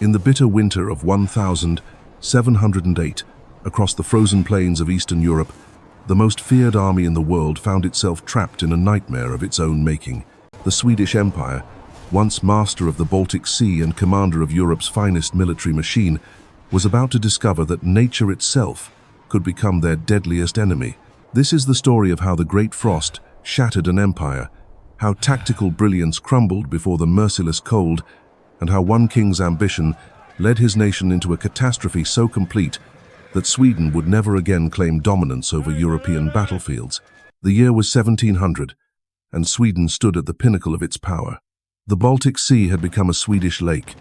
In the bitter winter of 1708, across the frozen plains of Eastern Europe, the most feared army in the world found itself trapped in a nightmare of its own making. The Swedish Empire, once master of the Baltic Sea and commander of Europe's finest military machine, was about to discover that nature itself could become their deadliest enemy. This is the story of how the Great Frost shattered an empire, how tactical brilliance crumbled before the merciless cold, and how one king's ambition led his nation into a catastrophe so complete that Sweden would never again claim dominance over European battlefields. The year was 1700, and Sweden stood at the pinnacle of its power. The Baltic Sea had become a Swedish lake,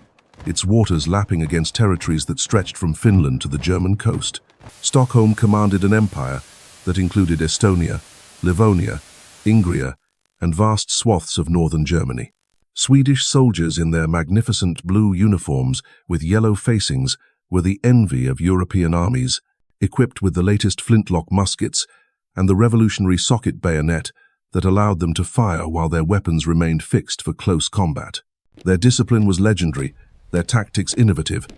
its waters lapping against territories that stretched from Finland to the German coast. Stockholm commanded an empire that included Estonia, Livonia, Ingria, and vast swaths of northern Germany. Swedish soldiers in their magnificent blue uniforms with yellow facings were the envy of European armies, equipped with the latest flintlock muskets and the revolutionary socket bayonet that allowed them to fire while their weapons remained fixed for close combat. Their discipline was legendary, their tactics innovative,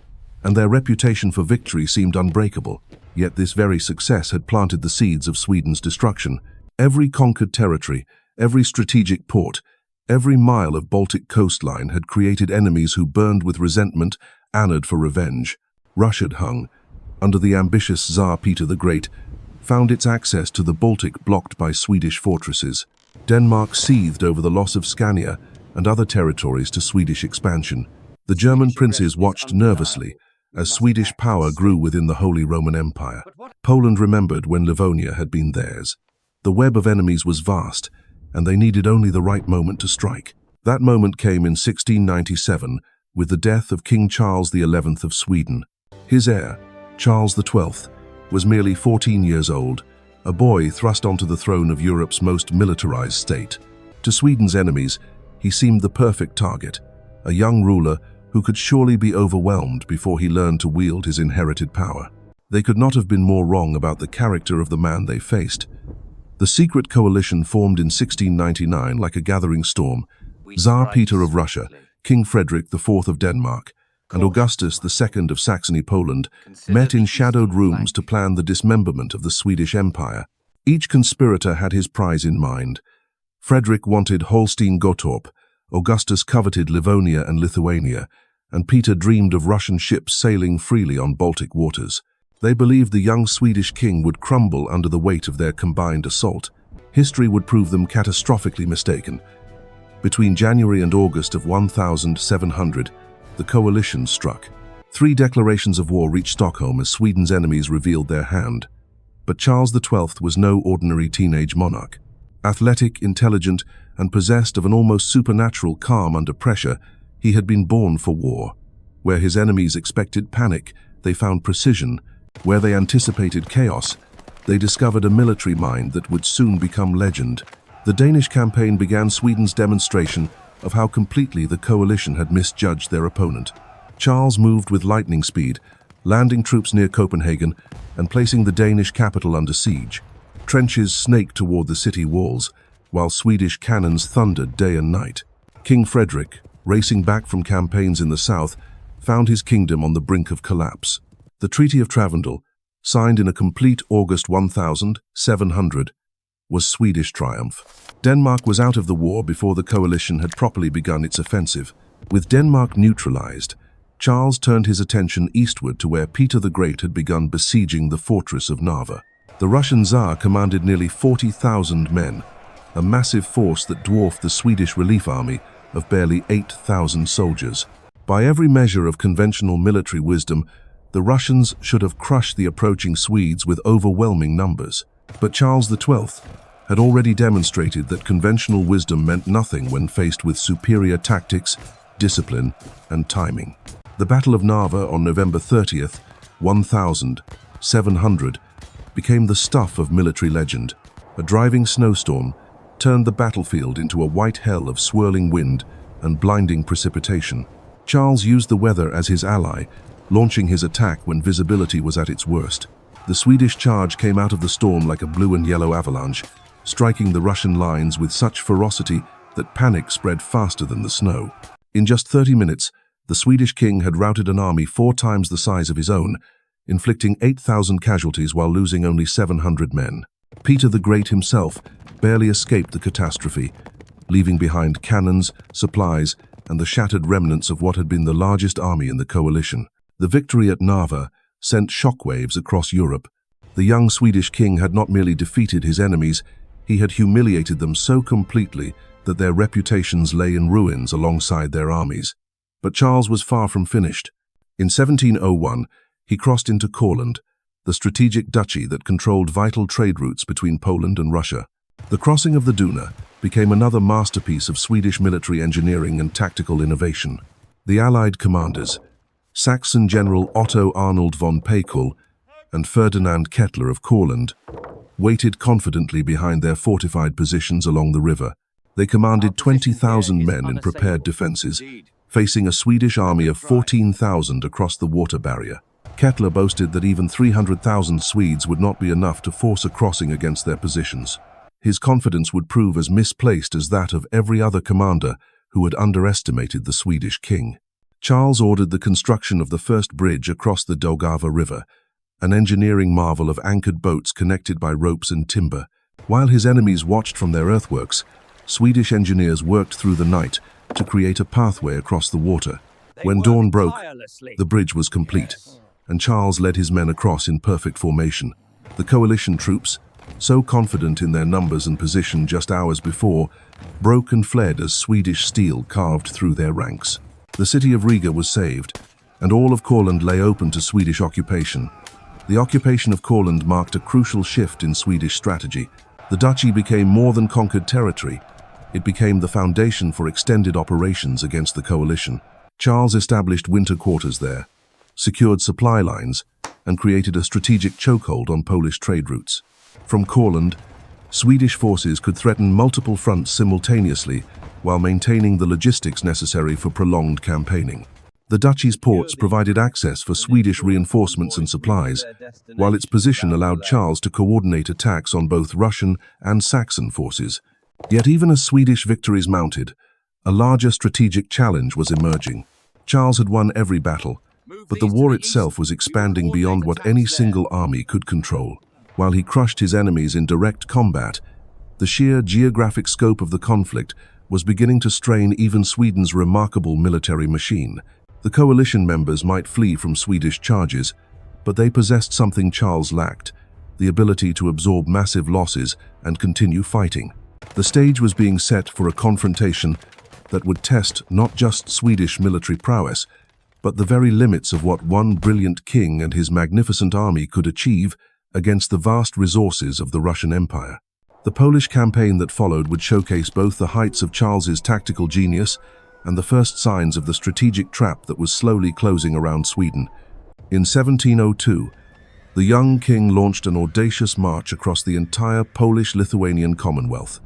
and their reputation for victory seemed unbreakable. Yet this very success had planted the seeds of Sweden's destruction. Every conquered territory, every strategic port, every mile of Baltic coastline had created enemies who burned with resentment, angered for revenge. Russia hung, under the ambitious Tsar Peter the Great, found its access to the Baltic blocked by Swedish fortresses. Denmark seethed over the loss of Scania and other territories to Swedish expansion. The German princes watched nervously as Swedish power grew within the Holy Roman Empire. Poland remembered when Livonia had been theirs. The web of enemies was vast, and they needed only the right moment to strike. That moment came in 1697 with the death of King Charles XI of Sweden. His heir, Charles XII, was merely 14 years old, a boy thrust onto the throne of Europe's most militarized state. To Sweden's enemies, he seemed the perfect target, a young ruler who could surely be overwhelmed before he learned to wield his inherited power. They could not have been more wrong about the character of the man they faced. The secret coalition formed in 1699 like a gathering storm. Tsar Peter of Russia, King Frederick IV of Denmark, and Augustus II of Saxony-Poland met in shadowed rooms to plan the dismemberment of the Swedish Empire. Each conspirator had his prize in mind. Frederick wanted Holstein-Gottorp, Augustus coveted Livonia and Lithuania, and Peter dreamed of Russian ships sailing freely on Baltic waters. They believed the young Swedish king would crumble under the weight of their combined assault. History would prove them catastrophically mistaken. Between January and August of 1700, the coalition struck. 3 declarations of war reached Stockholm as Sweden's enemies revealed their hand. But Charles XII was no ordinary teenage monarch. Athletic, intelligent, and possessed of an almost supernatural calm under pressure, he had been born for war. Where his enemies expected panic, they found precision. Where they anticipated chaos, they discovered a military mind that would soon become legend. The Danish campaign began Sweden's demonstration of how completely the coalition had misjudged their opponent. Charles moved with lightning speed, landing troops near Copenhagen and placing the Danish capital under siege. Trenches snaked toward the city walls, while Swedish cannons thundered day and night. King Frederick, racing back from campaigns in the south, found his kingdom on the brink of collapse. The Treaty of Travendal, signed in a complete August 1700, was Swedish triumph. Denmark was out of the war before the coalition had properly begun its offensive. With Denmark neutralized, Charles turned his attention eastward to where Peter the Great had begun besieging the fortress of Narva. The Russian Tsar commanded nearly 40,000 men, a massive force that dwarfed the Swedish relief army of barely 8,000 soldiers. By every measure of conventional military wisdom, the Russians should have crushed the approaching Swedes with overwhelming numbers. But Charles XII had already demonstrated that conventional wisdom meant nothing when faced with superior tactics, discipline, and timing. The Battle of Narva on November 30th, 1700, became the stuff of military legend. A driving snowstorm turned the battlefield into a white hell of swirling wind and blinding precipitation. Charles used the weather as his ally, launching his attack when visibility was at its worst. The Swedish charge came out of the storm like a blue and yellow avalanche, striking the Russian lines with such ferocity that panic spread faster than the snow. In just 30 minutes, The Swedish king had routed an army 4 times the size of his own, inflicting 8,000 casualties while losing only 700 men. Peter the Great himself barely escaped the catastrophe, leaving behind cannons, supplies, and the shattered remnants of what had been the largest army in the coalition. The victory at Narva sent shockwaves across Europe. The young Swedish king had not merely defeated his enemies, he had humiliated them so completely that their reputations lay in ruins alongside their armies. But Charles was far from finished. In 1701, he crossed into Courland, the strategic duchy that controlled vital trade routes between Poland and Russia. The crossing of the Düna became another masterpiece of Swedish military engineering and tactical innovation. The Allied commanders, Saxon General Otto Arnold von Pakull and Ferdinand Kettler of Courland, waited confidently behind their fortified positions along the river. They commanded 20,000 men in prepared defenses, facing a Swedish army of 14,000 across the water barrier. Kettler boasted that even 300,000 Swedes would not be enough to force a crossing against their positions. His confidence would prove as misplaced as that of every other commander who had underestimated the Swedish king. Charles ordered the construction of the first bridge across the Daugava River, an engineering marvel of anchored boats connected by ropes and timber. While his enemies watched from their earthworks, Swedish engineers worked through the night to create a pathway across the water. When dawn broke, the bridge was complete, and Charles led his men across in perfect formation. The coalition troops, so confident in their numbers and position just hours before, broke and fled as Swedish steel carved through their ranks. The city of Riga was saved, and all of Courland lay open to Swedish occupation. The occupation of Courland marked a crucial shift in Swedish strategy. The duchy became more than conquered territory. It became the foundation for extended operations against the coalition. Charles established winter quarters there, secured supply lines, and created a strategic chokehold on Polish trade routes. From Courland, Swedish forces could threaten multiple fronts simultaneously while maintaining the logistics necessary for prolonged campaigning. The duchy's ports provided access for Swedish reinforcements and supplies, while its position allowed Charles to coordinate attacks on both Russian and Saxon forces. Yet even as Swedish victories mounted, a larger strategic challenge was emerging. Charles had won every battle, but the war itself was expanding beyond what any single army could control. While he crushed his enemies in direct combat, the sheer geographic scope of the conflict was beginning to strain even Sweden's remarkable military machine. The coalition members might flee from Swedish charges, but they possessed something Charles lacked: the ability to absorb massive losses and continue fighting. The stage was being set for a confrontation that would test not just Swedish military prowess, but the very limits of what one brilliant king and his magnificent army could achieve against the vast resources of the Russian Empire. The Polish campaign that followed would showcase both the heights of Charles's tactical genius and the first signs of the strategic trap that was slowly closing around Sweden. In 1702, the young king launched an audacious march across the entire Polish-Lithuanian Commonwealth,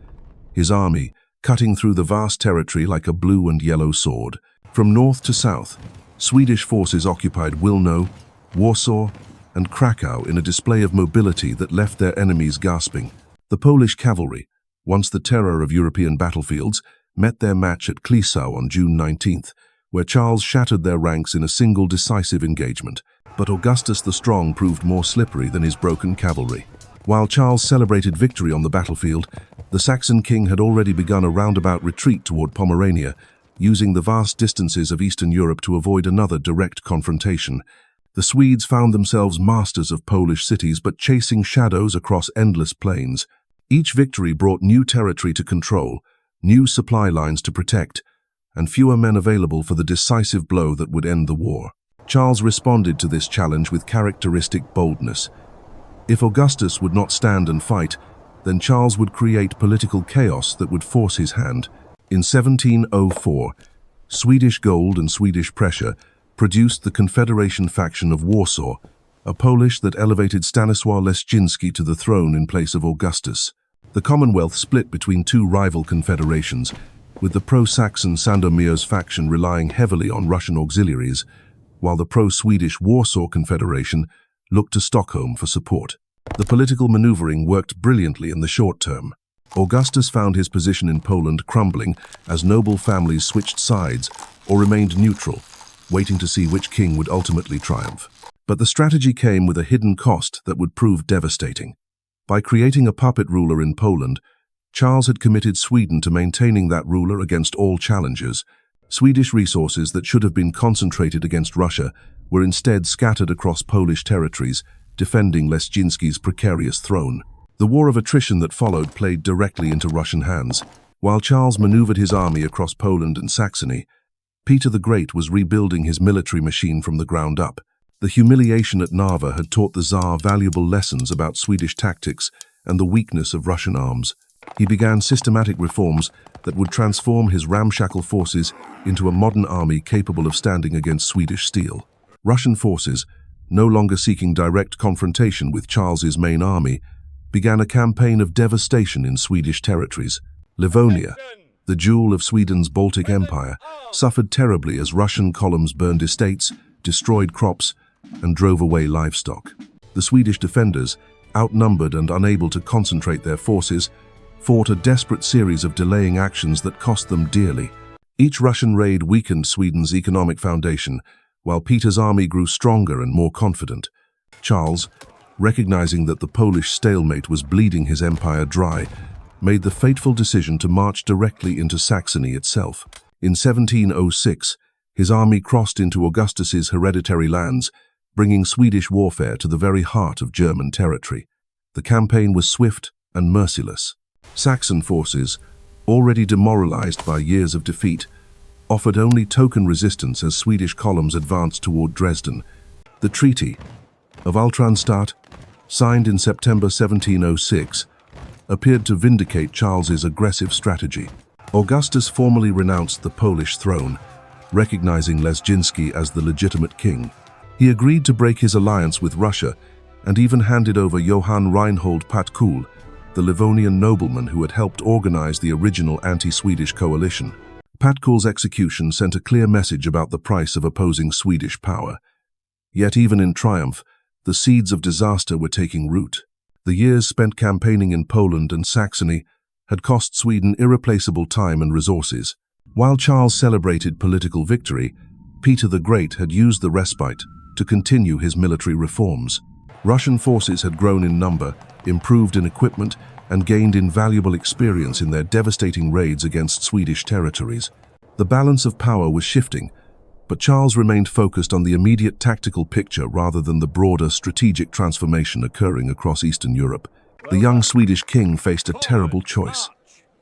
his army cutting through the vast territory like a blue and yellow sword. From north to south, Swedish forces occupied Wilno, Warsaw, and Krakow in a display of mobility that left their enemies gasping. The Polish cavalry, once the terror of European battlefields, met their match at Kliszów on June 19th, where Charles shattered their ranks in a single decisive engagement. But Augustus the Strong proved more slippery than his broken cavalry. While Charles celebrated victory on the battlefield, the Saxon king had already begun a roundabout retreat toward Pomerania, using the vast distances of Eastern Europe to avoid another direct confrontation. The Swedes found themselves masters of Polish cities, but chasing shadows across endless plains. Each victory brought new territory to control, new supply lines to protect, and fewer men available for the decisive blow that would end the war. Charles responded to this challenge with characteristic boldness. If Augustus would not stand and fight, then Charles would create political chaos that would force his hand. In 1704, Swedish gold and Swedish pressure produced the Confederation faction of Warsaw, a Polish that elevated Stanisław Leszczyński to the throne in place of Augustus. The Commonwealth split between two rival confederations, with the pro-Saxon Sandomierz faction relying heavily on Russian auxiliaries, while the pro-Swedish Warsaw Confederation looked to Stockholm for support. The political maneuvering worked brilliantly in the short term. Augustus found his position in Poland crumbling as noble families switched sides or remained neutral, waiting to see which king would ultimately triumph. But the strategy came with a hidden cost that would prove devastating. By creating a puppet ruler in Poland, Charles had committed Sweden to maintaining that ruler against all challengers. Swedish resources that should have been concentrated against Russia were instead scattered across Polish territories, defending Leszczyński's precarious throne. The war of attrition that followed played directly into Russian hands. While Charles maneuvered his army across Poland and Saxony, Peter the Great was rebuilding his military machine from the ground up. The humiliation at Narva had taught the Tsar valuable lessons about Swedish tactics and the weakness of Russian arms. He began systematic reforms that would transform his ramshackle forces into a modern army capable of standing against Swedish steel. Russian forces, no longer seeking direct confrontation with Charles's main army, began a campaign of devastation in Swedish territories. Livonia, the jewel of Sweden's Baltic Empire, suffered terribly as Russian columns burned estates, destroyed crops, and drove away livestock. The Swedish defenders, outnumbered and unable to concentrate their forces, fought a desperate series of delaying actions that cost them dearly. Each Russian raid weakened Sweden's economic foundation, while Peter's army grew stronger and more confident. Charles, recognizing that the Polish stalemate was bleeding his empire dry, made the fateful decision to march directly into Saxony itself. In 1706, his army crossed into Augustus's hereditary lands, bringing Swedish warfare to the very heart of German territory. The campaign was swift and merciless. Saxon forces, already demoralized by years of defeat, offered only token resistance as Swedish columns advanced toward Dresden. The Treaty of Travendal, signed in September 1706, appeared to vindicate Charles's aggressive strategy. Augustus formally renounced the Polish throne, recognizing Leszczyński as the legitimate king. He agreed to break his alliance with Russia and even handed over Johann Reinhold Patkul, the Livonian nobleman who had helped organize the original anti-Swedish coalition. Patkul's execution sent a clear message about the price of opposing Swedish power. Yet even in triumph, the seeds of disaster were taking root. The years spent campaigning in Poland and Saxony had cost Sweden irreplaceable time and resources. While Charles celebrated political victory, Peter the Great had used the respite to continue his military reforms. Russian forces had grown in number, improved in equipment, and gained invaluable experience in their devastating raids against Swedish territories. The balance of power was shifting, but Charles remained focused on the immediate tactical picture rather than the broader strategic transformation occurring across Eastern Europe. The young Swedish king faced a terrible choice.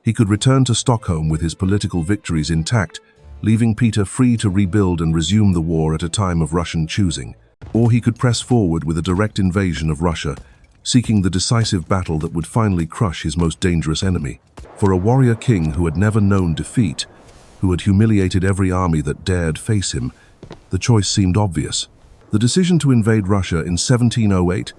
He could return to Stockholm with his political victories intact, leaving Peter free to rebuild and resume the war at a time of Russian choosing. Or he could press forward with a direct invasion of Russia, seeking the decisive battle that would finally crush his most dangerous enemy. For a warrior king who had never known defeat, who had humiliated every army that dared face him, the choice seemed obvious. The decision to invade Russia in 1708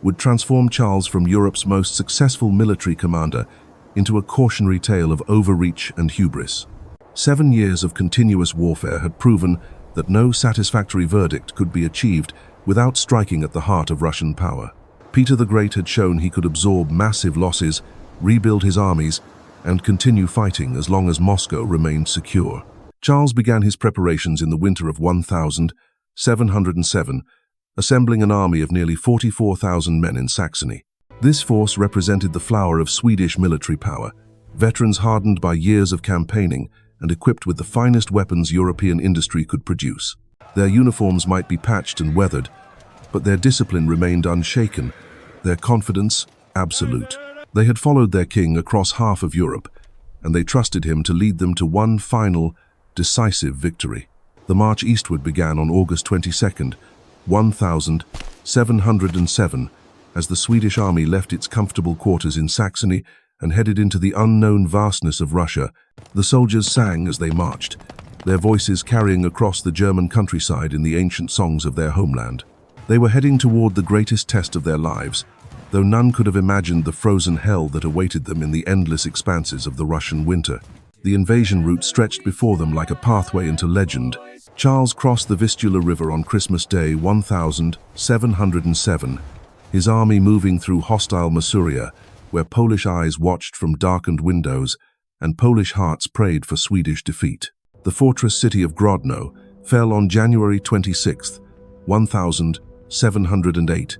would transform Charles from Europe's most successful military commander into a cautionary tale of overreach and hubris. 7 years of continuous warfare had proven that no satisfactory verdict could be achieved without striking at the heart of Russian power. Peter the Great had shown he could absorb massive losses, rebuild his armies, and continue fighting as long as Moscow remained secure. Charles began his preparations in the winter of 1707, assembling an army of nearly 44,000 men in Saxony. This force represented the flower of Swedish military power, veterans hardened by years of campaigning and equipped with the finest weapons European industry could produce. Their uniforms might be patched and weathered, but their discipline remained unshaken, their confidence absolute. They had followed their king across half of Europe, and they trusted him to lead them to one final, decisive victory. The march eastward began on August 22nd, 1707, as the Swedish army left its comfortable quarters in Saxony and headed into the unknown vastness of Russia. The soldiers sang as they marched, their voices carrying across the German countryside in the ancient songs of their homeland. They were heading toward the greatest test of their lives, though none could have imagined the frozen hell that awaited them in the endless expanses of the Russian winter. The invasion route stretched before them like a pathway into legend. Charles crossed the Vistula River on Christmas Day 1707, his army moving through hostile Masuria, where Polish eyes watched from darkened windows and Polish hearts prayed for Swedish defeat. The fortress city of Grodno, fell on January 26, 1708,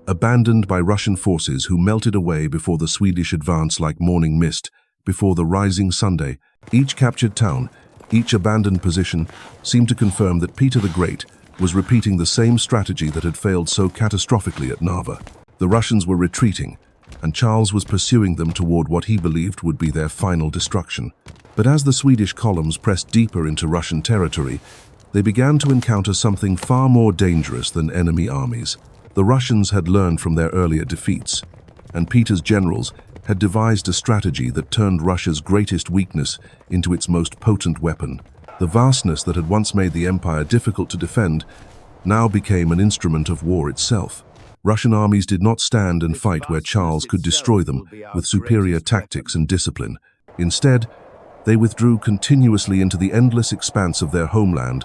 abandoned by Russian forces who melted away before the Swedish advance like morning mist before the rising Sunday. Each captured town, each abandoned position, seemed to confirm that Peter the Great was repeating the same strategy that had failed so catastrophically at Narva. The Russians were retreating, and Charles was pursuing them toward what he believed would be their final destruction. But as the Swedish columns pressed deeper into Russian territory, they began to encounter something far more dangerous than enemy armies. The Russians had learned from their earlier defeats, and Peter's generals had devised a strategy that turned Russia's greatest weakness into its most potent weapon. The vastness that had once made the empire difficult to defend now became an instrument of war itself. Russian armies did not stand and fight where Charles could destroy them with superior tactics and discipline. Instead, they withdrew continuously into the endless expanse of their homeland,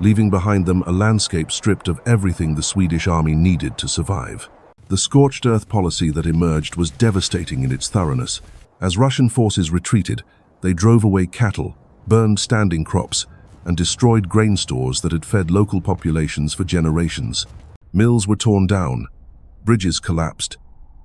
leaving behind them a landscape stripped of everything the Swedish army needed to survive. The scorched earth policy that emerged was devastating in its thoroughness. As Russian forces retreated, they drove away cattle, burned standing crops, and destroyed grain stores that had fed local populations for generations. Mills were torn down, bridges collapsed,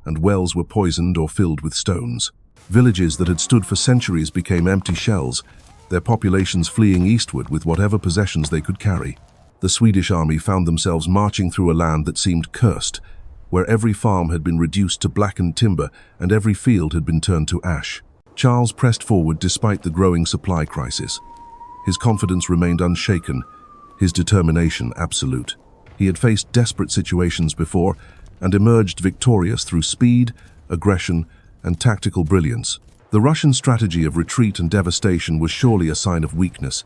and wells were poisoned or filled with stones. Villages that had stood for centuries became empty shells, their populations fleeing eastward with whatever possessions they could carry. The Swedish army found themselves marching through a land that seemed cursed, where every farm had been reduced to blackened timber and every field had been turned to ash. Charles pressed forward despite the growing supply crisis. His confidence remained unshaken, his determination absolute. He had faced desperate situations before and emerged victorious through speed, aggression, and tactical brilliance. The Russian strategy of retreat and devastation was surely a sign of weakness,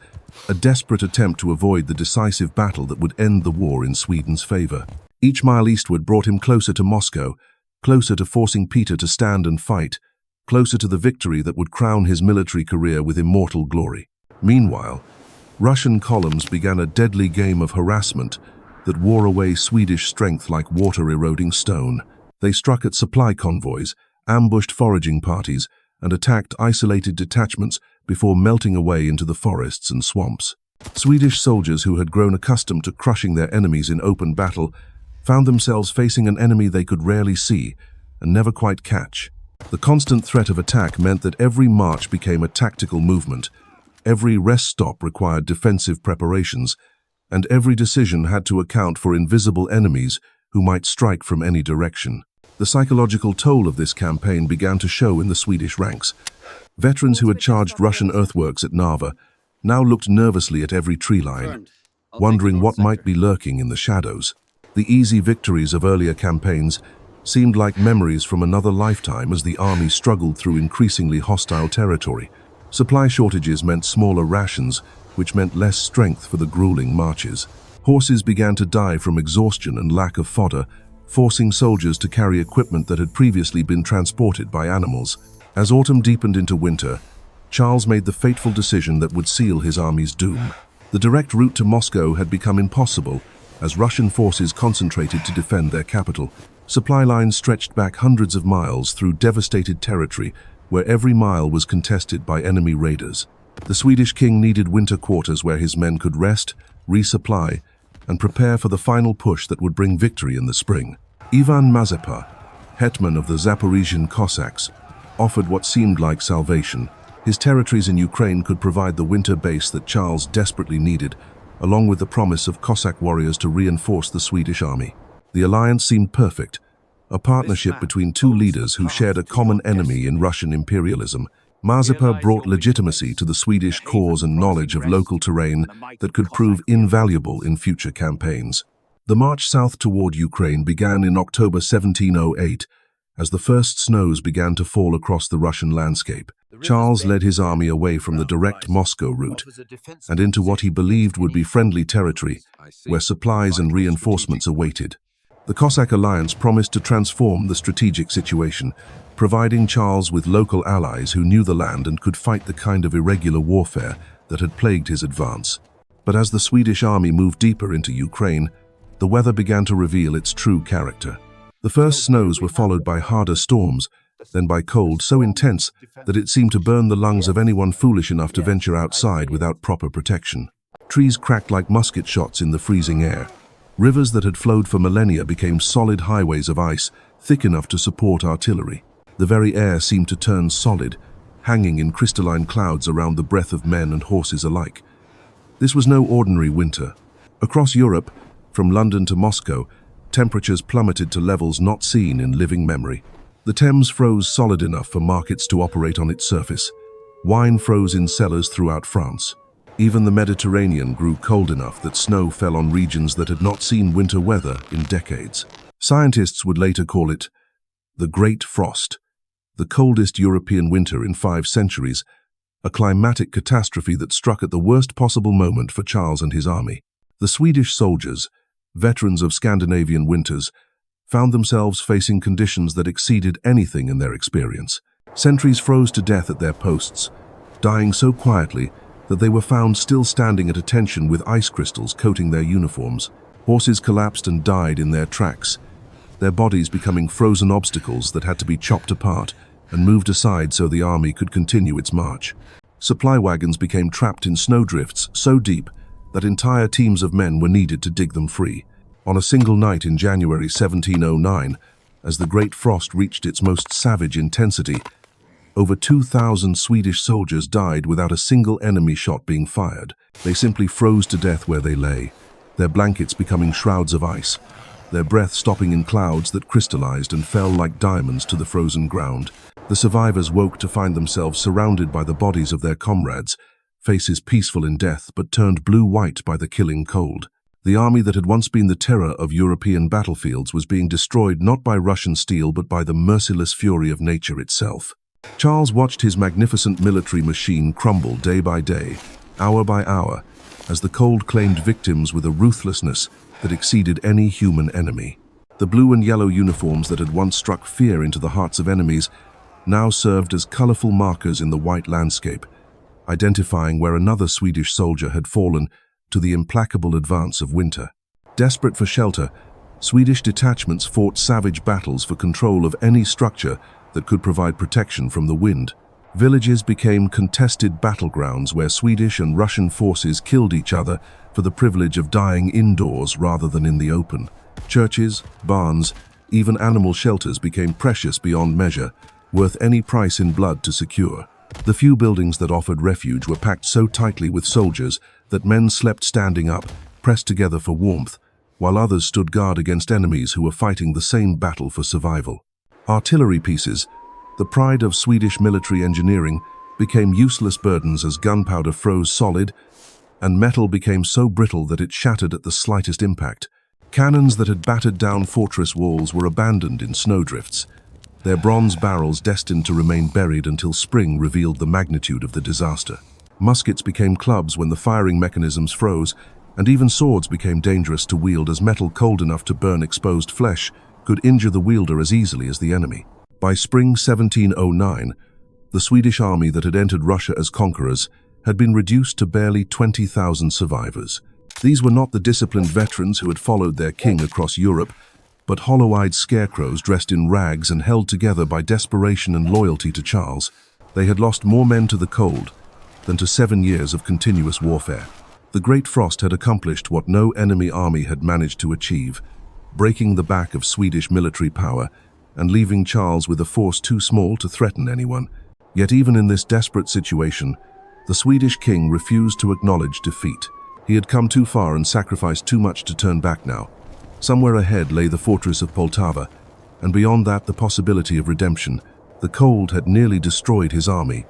a desperate attempt to avoid the decisive battle that would end the war in Sweden's favor. Each mile eastward brought him closer to Moscow, closer to forcing Peter to stand and fight, closer to the victory that would crown his military career with immortal glory. Meanwhile, Russian columns began a deadly game of harassment that wore away Swedish strength like water-eroding stone. They struck at supply convoys, ambushed foraging parties, and attacked isolated detachments before melting away into the forests and swamps. Swedish soldiers who had grown accustomed to crushing their enemies in open battle found themselves facing an enemy they could rarely see and never quite catch. The constant threat of attack meant that every march became a tactical movement, every rest stop required defensive preparations, and every decision had to account for invisible enemies who might strike from any direction. The psychological toll of this campaign began to show in the Swedish ranks. Veterans who had charged Russian earthworks at Narva now looked nervously at every tree line, wondering what might be lurking in the shadows. The easy victories of earlier campaigns seemed like memories from another lifetime as the army struggled through increasingly hostile territory. Supply shortages meant smaller rations, which meant less strength for the grueling marches. Horses began to die from exhaustion and lack of fodder, forcing soldiers to carry equipment that had previously been transported by animals. As autumn deepened into winter, Charles made the fateful decision that would seal his army's doom. The direct route to Moscow had become impossible as Russian forces concentrated to defend their capital. Supply lines stretched back hundreds of miles through devastated territory where every mile was contested by enemy raiders. The Swedish king needed winter quarters where his men could rest, resupply, and prepare for the final push that would bring victory in the spring. Ivan Mazepa, hetman of the Zaporizhian Cossacks, offered what seemed like salvation. His territories in Ukraine could provide the winter base that Charles desperately needed, along with the promise of Cossack warriors to reinforce the Swedish army. The alliance seemed perfect, a partnership between two leaders who shared a common enemy in Russian imperialism. Mazepa brought legitimacy to the Swedish cause and knowledge of local terrain that could prove invaluable in future campaigns. The march south toward Ukraine began in October 1708, as the first snows began to fall across the Russian landscape. Charles led his army away from the direct Moscow route and into what he believed would be friendly territory, where supplies and reinforcements awaited. The Cossack alliance promised to transform the strategic situation, providing Charles with local allies who knew the land and could fight the kind of irregular warfare that had plagued his advance. But as the Swedish army moved deeper into Ukraine, the weather began to reveal its true character. The first snows were followed by harder storms, then by cold so intense that it seemed to burn the lungs of anyone foolish enough to venture outside without proper protection. Trees cracked like musket shots in the freezing air. Rivers that had flowed for millennia became solid highways of ice, thick enough to support artillery. The very air seemed to turn solid, hanging in crystalline clouds around the breath of men and horses alike. This was no ordinary winter. Across Europe, from London to Moscow, temperatures plummeted to levels not seen in living memory. The Thames froze solid enough for markets to operate on its surface. Wine froze in cellars throughout France. Even the Mediterranean grew cold enough that snow fell on regions that had not seen winter weather in decades. Scientists would later call it the Great Frost, the coldest European winter in 5 centuries, a climatic catastrophe that struck at the worst possible moment for Charles and his army. The Swedish soldiers, veterans of Scandinavian winters, found themselves facing conditions that exceeded anything in their experience. Sentries froze to death at their posts, dying so quietly that they were found still standing at attention with ice crystals coating their uniforms. Horses collapsed and died in their tracks, their bodies becoming frozen obstacles that had to be chopped apart and moved aside so the army could continue its march. Supply wagons became trapped in snowdrifts so deep that entire teams of men were needed to dig them free. On a single night in January 1709, as the Great Frost reached its most savage intensity, over 2,000 Swedish soldiers died without a single enemy shot being fired. They simply froze to death where they lay, their blankets becoming shrouds of ice, their breath stopping in clouds that crystallized and fell like diamonds to the frozen ground. The survivors woke to find themselves surrounded by the bodies of their comrades, faces peaceful in death but turned blue-white by the killing cold. The army that had once been the terror of European battlefields was being destroyed not by Russian steel but by the merciless fury of nature itself. Charles watched his magnificent military machine crumble day by day, hour by hour, as the cold claimed victims with a ruthlessness that exceeded any human enemy. The blue and yellow uniforms that had once struck fear into the hearts of enemies now served as colorful markers in the white landscape, identifying where another Swedish soldier had fallen to the implacable advance of winter. Desperate for shelter, Swedish detachments fought savage battles for control of any structure that could provide protection from the wind. Villages became contested battlegrounds where Swedish and Russian forces killed each other for the privilege of dying indoors rather than in the open. Churches, barns, even animal shelters became precious beyond measure, worth any price in blood to secure. The few buildings that offered refuge were packed so tightly with soldiers that men slept standing up, pressed together for warmth, while others stood guard against enemies who were fighting the same battle for survival. Artillery pieces, the pride of Swedish military engineering, became useless burdens as gunpowder froze solid, and metal became so brittle that it shattered at the slightest impact. Cannons that had battered down fortress walls were abandoned in snowdrifts, their bronze barrels destined to remain buried until spring revealed the magnitude of the disaster. Muskets became clubs when the firing mechanisms froze, and even swords became dangerous to wield as metal cold enough to burn exposed flesh could injure the wielder as easily as the enemy. By spring 1709, the Swedish army that had entered Russia as conquerors had been reduced to barely 20,000 survivors. These were not the disciplined veterans who had followed their king across Europe, but hollow-eyed scarecrows dressed in rags and held together by desperation and loyalty to Charles. They had lost more men to the cold than to 7 years of continuous warfare. The Great Frost had accomplished what no enemy army had managed to achieve, breaking the back of Swedish military power and leaving Charles with a force too small to threaten anyone. Yet even in this desperate situation, the Swedish king refused to acknowledge defeat. He had come too far and sacrificed too much to turn back now. Somewhere ahead lay the fortress of Poltava, and beyond that the possibility of redemption. The cold had nearly destroyed his army,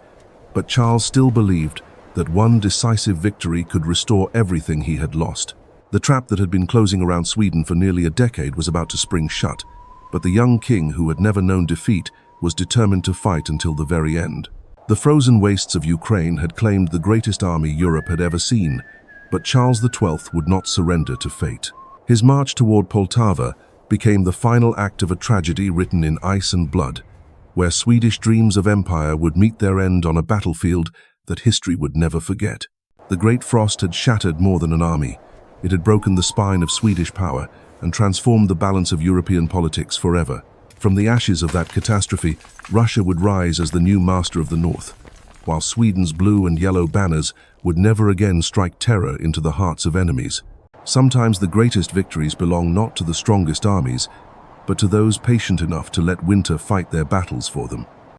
but Charles still believed that one decisive victory could restore everything he had lost. The trap that had been closing around Sweden for nearly a decade was about to spring shut, but the young king, who had never known defeat, was determined to fight until the very end. The frozen wastes of Ukraine had claimed the greatest army Europe had ever seen, but Charles XII would not surrender to fate. His march toward Poltava became the final act of a tragedy written in ice and blood, where Swedish dreams of empire would meet their end on a battlefield that history would never forget. The Great Frost had shattered more than an army. It had broken the spine of Swedish power and transformed the balance of European politics forever. From the ashes of that catastrophe, Russia would rise as the new master of the North, while Sweden's blue and yellow banners would never again strike terror into the hearts of enemies. Sometimes the greatest victories belong not to the strongest armies, but to those patient enough to let winter fight their battles for them.